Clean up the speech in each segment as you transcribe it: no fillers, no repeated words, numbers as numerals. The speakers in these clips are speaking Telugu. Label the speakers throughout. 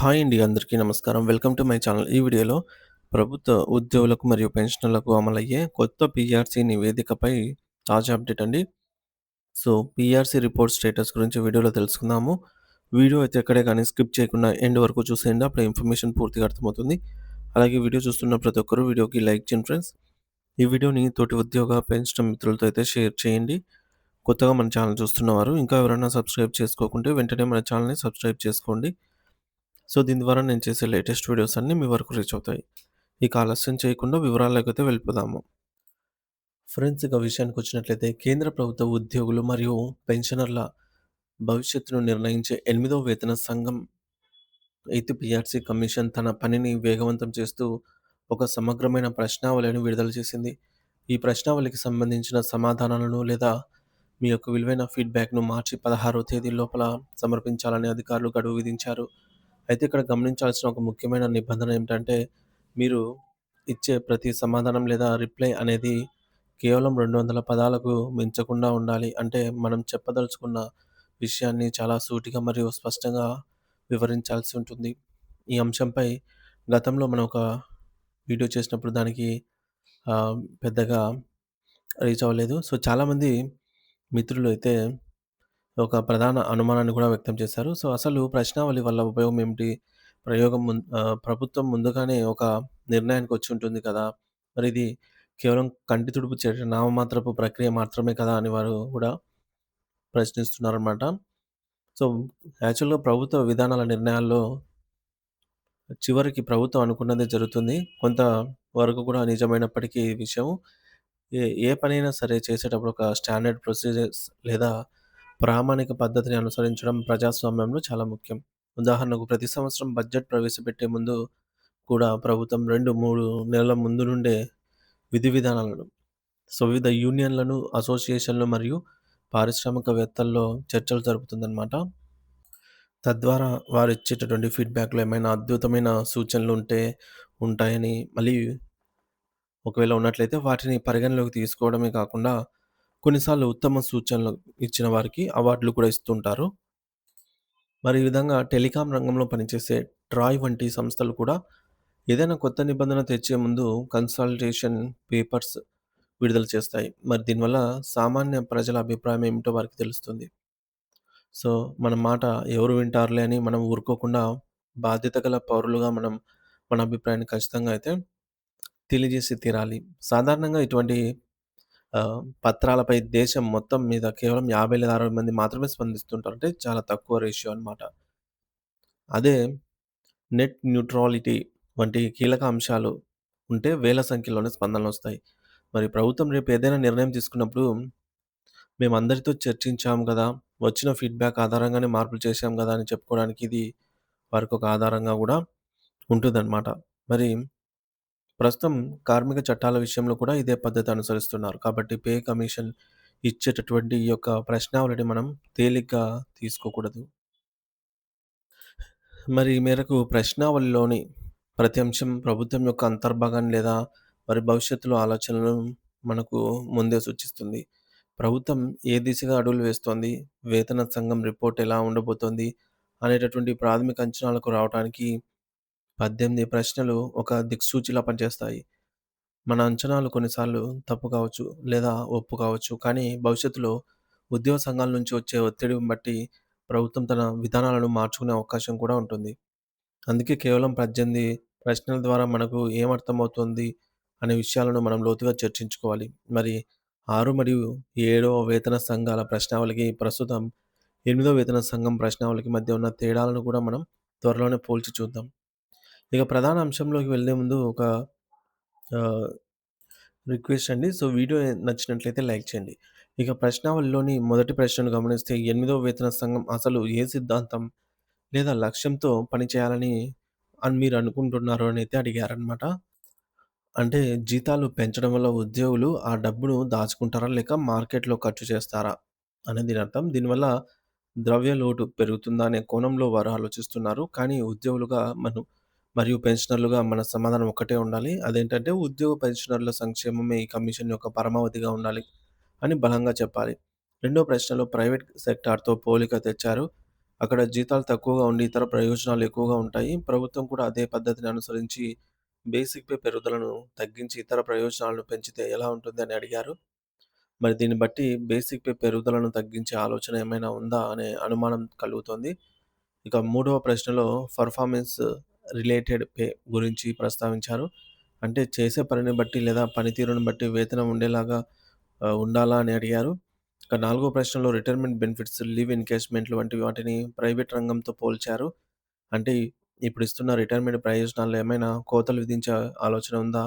Speaker 1: హాయ్ అండి. అందరికీ నమస్కారం. Welcome to my channel. ఈ వీడియోలో ప్రభుత్వ ఉద్యోగులకు మరియు పెన్షనర్లకు అమలయ్యే కొత్త పీఆర్సీ నివేదికపై తాజా అప్డేట్ అండి. పీఆర్సీ రిపోర్ట్ స్టేటస్ గురించి వీడియోలో తెలుసుకుందాము. వీడియో అయితే ఎక్కడే కానీ స్కిప్ చేయకుండా ఎండ్ వరకు చూసేయండి. అప్పుడు ఇన్ఫర్మేషన్ పూర్తిగా అర్థమవుతుంది. అలాగే వీడియో చూస్తున్న ప్రతి ఒక్కరు వీడియోకి లైక్ చేయండి ఫ్రెండ్స్. ఈ వీడియోని తోటి ఉద్యోగ, పెన్షన్ మిత్రులతో అయితే షేర్ చేయండి. కొత్తగా మన ఛానల్ చూస్తున్నవారు ఇంకా ఎవరైనా సబ్స్క్రైబ్ చేసుకోకుంటే వెంటనే మన ఛానల్‌ని సబ్స్క్రైబ్ చేసుకోండి. దీని ద్వారా నేను చేసే లేటెస్ట్ వీడియోస్ అన్నీ మీ వరకు రీచ్ అవుతాయి. ఇక ఆలస్యం చేయకుండా వివరాల్లోకైతే వెళ్ళిపోదాము. ఫ్రెండ్స్, ఇక విషయానికొచ్చినట్లయితే కేంద్ర ప్రభుత్వ ఉద్యోగులు మరియు పెన్షనర్ల భవిష్యత్తును నిర్ణయించే 8వ వేతన సంఘం ఎయిత్ పీఆర్సీ కమిషన్ తన పనిని వేగవంతం చేస్తూ ఒక సమగ్రమైన ప్రశ్నావళిని విడుదల చేసింది. ఈ ప్రశ్నావళికి సంబంధించిన సమాధానాలను లేదా మీ యొక్క విలువైన ఫీడ్‌బ్యాక్‌ను మార్చి 16వ తేదీ లోపల సమర్పించాలని అధికారులు గడువు విధించారు. అయితే ఇక్కడ గమనించాల్సిన ఒక ముఖ్యమైన నిబంధన ఏమిటంటే, మీరు ఇచ్చే ప్రతి సమాధానం లేదా రిప్లై అనేది కేవలం 200 పదాలకు మించకుండా ఉండాలి. అంటే మనం చెప్పదలుచుకున్న విషయాన్ని చాలా సూటిగా మరియు స్పష్టంగా వివరించాల్సి ఉంటుంది. ఈ అంశంపై గతంలో మనం ఒక వీడియో చేసినప్పుడు దానికి పెద్దగా రీచ్ అవ్వలేదు. చాలామంది మిత్రులు అయితే ఒక ప్రధాన అనుమానాన్ని కూడా వ్యక్తం చేశారు. అసలు ప్రశ్నావళి వల్ల ఉపయోగం ఏమిటి? ప్రభుత్వం ముందుగానే ఒక నిర్ణయానికి వచ్చి ఉంటుంది కదా! మరి ఇది కేవలం కంటి తుడుపు చర్య నామమాత్రపు ప్రక్రియ మాత్రమే కదా! అని వారు కూడా ప్రశ్నిస్తున్నారనమాట. సో, యాక్చువల్‌గా ప్రభుత్వ విధానాల నిర్ణయాల్లో చివరికి ప్రభుత్వం అనుకున్నదే జరుగుతుంది. కొంత వరకు కూడా నిజమైనప్పటికీ ఈ విషయం ఏ ఏ పనైనా సరే చేసేటప్పుడు ఒక స్టాండర్డ్ ప్రొసీజర్స్ లేదా ప్రామాణిక పద్ధతిని అనుసరించడం ప్రజాస్వామ్యంలో చాలా ముఖ్యం. ఉదాహరణకు ప్రతి సంవత్సరం బడ్జెట్ ప్రవేశపెట్టే ముందు కూడా ప్రభుత్వం 2, 3 నెలల ముందు నుండే విధి విధానాలను వివిధ యూనియన్లను, అసోసియేషన్లు మరియు పారిశ్రామికవేత్తల్లో చర్చలు జరుపుతుందనమాట. తద్వారా వారిచ్చేటటువంటి ఫీడ్‌బ్యాక్‌లో ఏమైనా అద్భుతమైన సూచనలుంటే ఉంటాయని, మళ్ళీ ఒకవేళ ఉన్నట్లయితే వాటిని పరిగణలోకి తీసుకోవడమే కాకుండా, కొన్నిసార్లు ఉత్తమ సూచనలు ఇచ్చిన వారికి అవార్డులు కూడా ఇస్తుంటారు. మరి ఈ విధంగా టెలికాం రంగంలో పనిచేసే ట్రాయ్ వంటి సంస్థలు కూడా ఏదైనా కొత్త నిబంధన తెచ్చే ముందు కన్సల్టేషన్ పేపర్స్ విడుదల చేస్తాయి. మరి దీనివల్ల సామాన్య ప్రజల అభిప్రాయం ఏమిటో వారికి తెలుస్తుంది. సో, మన మాట ఎవరు వింటారులే అని మనం ఊరుకోకుండా బాధ్యత గల పౌరులుగా మనం మన అభిప్రాయాన్ని ఖచ్చితంగా అయితే తెలియజేసి తీరాలి. సాధారణంగా ఇటువంటి పత్రాలపై దేశం మొత్తం మీద కేవలం 50 లేదా 60 మంది మాత్రమే స్పందిస్తుంటారు. అంటే చాలా తక్కువ రేషియో అనమాట. అదే నెట్ న్యూట్రాలిటీ వంటి కీలక అంశాలు ఉంటే వేల సంఖ్యలోనే స్పందనలొస్తాయి. మరి ప్రభుత్వం రేపు ఏదైనా నిర్ణయం తీసుకున్నప్పుడు మేమందరితో చర్చించాం గదా! వచ్చిన ఫీడ్‌బ్యాక్ ఆధారంగానే మార్పులు చేశాం గదా! అని చెప్పుకోవడానికి ఇది వారికొక ఆధారంగా గూడా ఉంటుందనమాట. మరి ప్రస్తుతం కార్మిక చట్టాల విషయంలో కూడా ఇదే పద్ధతి అనుసరిస్తున్నారు. కాబట్టి పే కమిషన్ ఇచ్చేటటువంటి ఈ యొక్క ప్రశ్నావళిని మనం తేలిగ్గా తీసుకోకూడదు. మరి ఈ మేరకు ప్రశ్నావళిలోని ప్రతి అంశం ప్రభుత్వం యొక్క అంతర్భాగాన్ని లేదా మరి భవిష్యత్తులో ఆలోచనలను మనకు ముందే సూచిస్తుంది. ప్రభుత్వం ఏ దిశగా అడుగులు వేస్తోంది, వేతన సంఘం రిపోర్ట్ ఎలా ఉండబోతోంది అనేటటువంటి ప్రాథమిక అంచనాలకు రావటానికి 18 ప్రశ్నలు ఒక దిక్సూచిలా పనిచేస్తాయి. మన అంచనాలు కొన్నిసార్లు తప్పు కావచ్చు, లేదా ఒప్పు కావచ్చు. కానీ భవిష్యత్తులో ఉద్యోగ సంఘాల నుంచి వచ్చే ఒత్తిడిని బట్టి ప్రభుత్వం తన విధానాలను మార్చుకునే అవకాశం కూడా ఉంటుంది. అందుకే కేవలం 18 ప్రశ్నల ద్వారా మనకు ఏమర్థమవుతుంది అనే విషయాలను మనం లోతుగా చర్చించుకోవాలి. మరి 6 మరియు 7వ వేతన సంఘాల ప్రశ్నావళికి, ప్రస్తుతం 8వ వేతన సంఘం ప్రశ్నావళికి మధ్య ఉన్న తేడాలను కూడా మనం త్వరలోనే పోల్చి చూద్దాం. ఇక ప్రధాన అంశంలోకి వెళ్ళే ముందు ఒక ఆహ్, రిక్వెస్ట్ అండి. వీడియో నచ్చినట్లయితే లైక్ చేయండి. ఇక ప్రశ్నావళిలోని మొదటి ప్రశ్నను గమనిస్తే 8వ వేతన సంఘం అసలు ఏ సిద్ధాంతం లేదా లక్ష్యంతో పనిచేయాలని మీరు అనుకుంటున్నారు అని అయితే అడిగారనమాట. అంటే జీతాలు పెంచడం వల్ల ఉద్యోగులు ఆ డబ్బును దాచుకుంటారా? లేక మార్కెట్‌లో ఖర్చు చేస్తారా? అనేది దీని అర్థం. దీనివల్ల ద్రవ్య లోటు పెరుగుతుందా అనే కోణంలో వారు ఆలోచిస్తున్నారు. కానీ ఉద్యోగులుగా మరియు పెన్షనర్లుగా మన సమాధానం ఒక్కటే ఉండాలి. అదేంటంటే ఉద్యోగ పెన్షనర్ల సంక్షేమమే ఈ కమిషన్ యొక్క పరమావధిగా ఉండాలి అని బలంగా చెప్పాలి. రెండో ప్రశ్నలో ప్రైవేట్ సెక్టార్‌తో పోలిక తెచ్చారు. అక్కడ జీతాలు తక్కువగా ఉండి ఇతర ప్రయోజనాలు ఎక్కువగా ఉంటాయి. ప్రభుత్వం కూడా అదే పద్ధతిని అనుసరించి బేసిక్ పే పెరుగుదలను తగ్గించి ఇతర ప్రయోజనాలను పెంచితే ఎలా ఉంటుందని అడిగారు. మరి దీన్ని బట్టి బేసిక్ పే పెరుగుదలను తగ్గించే ఆలోచన ఏమైనా ఉందా అనే అనుమానం కలుగుతోంది. ఇక మూడవ ప్రశ్నలో పర్ఫార్మెన్స్ రిలేటెడ్ పే గురించి ప్రస్తావించారు. అంటే చేసే పనిని బట్టి లేదా పనితీరుని బట్టి వేతనం ఉండేలాగా ఉండాలా అని అడిగారు. ఇక నాలుగో ప్రశ్నలో రిటైర్మెంట్ బెనిఫిట్స్, లీవ్ ఎన్‌కేజ్‌మెంట్‌లు వంటి వాటిని ప్రైవేట్ రంగంతో పోల్చారు. అంటే ఇప్పుడు ఇస్తున్న రిటైర్మెంట్ ప్రయోజనాల్లో ఏమైనా కోతలు విధించే ఆలోచన ఉందా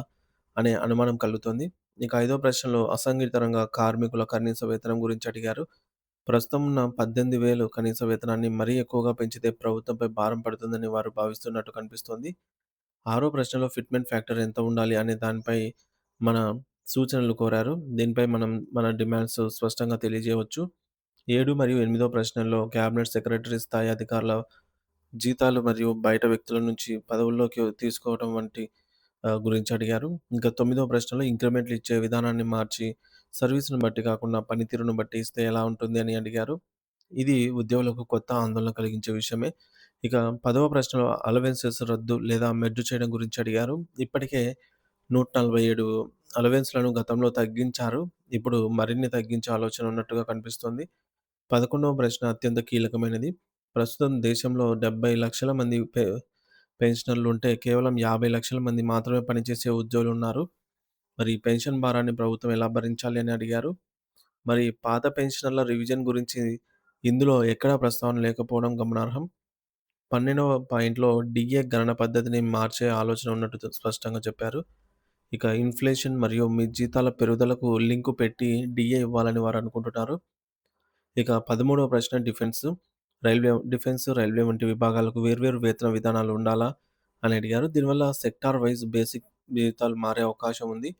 Speaker 1: అనే అనుమానం కలుగుతోంది. ఇక ఐదో ప్రశ్నలో అసంఘటిత రంగ కార్మికుల కనీస వేతనం గురించి అడిగారు. ప్రస్తుతం ఉన్న 18,000 కనీస వేతనాన్ని మరీ ఎక్కువగా పెంచితే ప్రభుత్వంపై భారం పడుతుందని వారు భావిస్తున్నట్టు కనిపిస్తోంది. ఆరో ప్రశ్నలో ఫిట్‌మెంట్ ఫ్యాక్టర్ ఎంత ఉండాలి అనే దానిపై మన సూచనలు కోరారు. దీనిపై మనం మన డిమాండ్స్ స్పష్టంగా తెలియజేయవచ్చు. 7 మరియు 8 ప్రశ్నల్లో క్యాబినెట్ సెక్రటరీ స్థాయి అధికారుల జీతాలు మరియు బయట వ్యక్తుల నుంచి పదవుల్లోకి తీసుకోవడం వంటి గురించి అడిగారు. ఇంకా 9 ప్రశ్నలో ఇంక్రిమెంట్లు ఇచ్చే విధానాన్ని మార్చి సర్వీస్‌ని బట్టి కాకుండా పనితీరును బట్టి ఇస్తే ఎలా ఉంటుంది అని అడిగారు. ఇది ఉద్యోగులకు కొత్త ఆందోళన కలిగించే విషయమే. ఇక 10వ ప్రశ్నలో అలవెన్సెస్ రద్దు లేదా మెర్జ్ చేయడం గురించి అడిగారు. ఇప్పటికే 147 అలవెన్స్‌లను గతంలో తగ్గించారు. ఇప్పుడు మరిన్ని తగ్గించే ఆలోచన ఉన్నట్టుగా కనిపిస్తోంది. 11వ ప్రశ్న అత్యంత కీలకమైనది. ప్రస్తుతం దేశంలో 70,00,000 మంది పెన్షనర్లుంటే కేవలం 50,00,000 మంది మాత్రమే పనిచేసే ఉద్యోగులున్నారు. మరి ఈ పెన్షన్ భారాన్ని ప్రభుత్వం ఎలా భరించాలి అని అడిగారు. మరి పాత పెన్షనర్ల రివిజన్ గురించి ఇందులో ఎక్కడా ప్రస్తావన లేకపోవడం గమనార్హం. 12వ పాయింట్‌లో డీఏ గణన పద్ధతిని మార్చే ఆలోచన ఉన్నట్టు స్పష్టంగా చెప్పారు. ఇక ఇన్‌ఫ్లేషన్ మరియు మీ జీతాల పెరుగుదలకు లింకు పెట్టి డీఏ ఇవ్వాలని వారు అనుకుంటున్నారు. ఇక 13వ ప్రశ్న డిఫెన్స్, రైల్వే వంటి విభాగాలకు వేర్వేరు వేతన విధానాలు ఉండాలా అని అడిగారు. దీనివల్ల సెక్టార్ వైస్ బేసిక్ జీతాలు మారే అవకాశం ఉంది.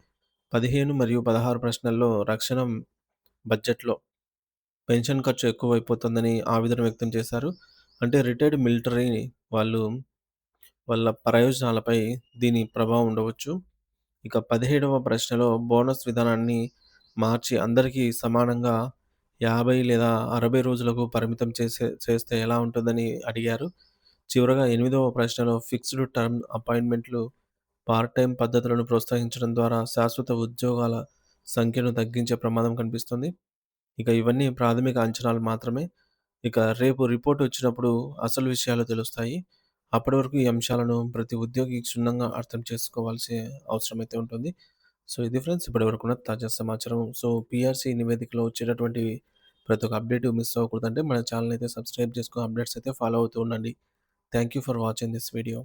Speaker 1: 15 మరియు 16 ప్రశ్నల్లో రక్షణ బడ్జెట్‌లో పెన్షన్ ఖర్చు ఎక్కువైపోతుందని ఆవేదన వ్యక్తం చేశారు. అంటే రిటైర్డ్ మిలిటరీ వాళ్ళు వాళ్ళ ప్రయోజనాలపై దీని ప్రభావం ఉండవచ్చు. ఇక 17వ ప్రశ్నలో బోనస్ విధానాన్ని మార్చి అందరికీ సమానంగా 50 లేదా 60 రోజులకు పరిమితం చేస్తే ఎలా ఉంటుందని అడిగారు. చివరగా 8వ ప్రశ్నలో ఫిక్స్డ్ టర్మ్ అపాయింట్‌మెంట్లు, పార్ట్ టైమ్ పద్ధతులను ప్రోత్సహించడం ద్వారా శాశ్వత ఉద్యోగాల సంఖ్యను తగ్గించే ప్రమాదం కనిపిస్తుంది. ఇక ఇవన్నీ ప్రాథమిక అంచనాలు మాత్రమే. ఇక రేపు రిపోర్ట్ వచ్చినప్పుడు అసలు విషయాలు తెలుస్తాయి. అప్పటి వరకు ఈ అంశాలను ప్రతి ఉద్యోగి క్షుణ్ణంగా అర్థం చేసుకోవాల్సి అవసరమైతే ఉంటుంది. సో, ఇది ఫ్రెండ్స్ ఇప్పటివరకున్న తాజా సమాచారం. సో, పీఆర్‌సీ నివేదికలో వచ్చేటటువంటి ప్రతి ఒక్క అప్డేట్ మిస్ అవ్వకూడదంటే మన ఛానెల్‌ని అయితే సబ్స్క్రైబ్ చేసుకొని అప్డేట్స్ అయితే ఫాలో అవుతూ ఉండండి. Thank you for watching this video.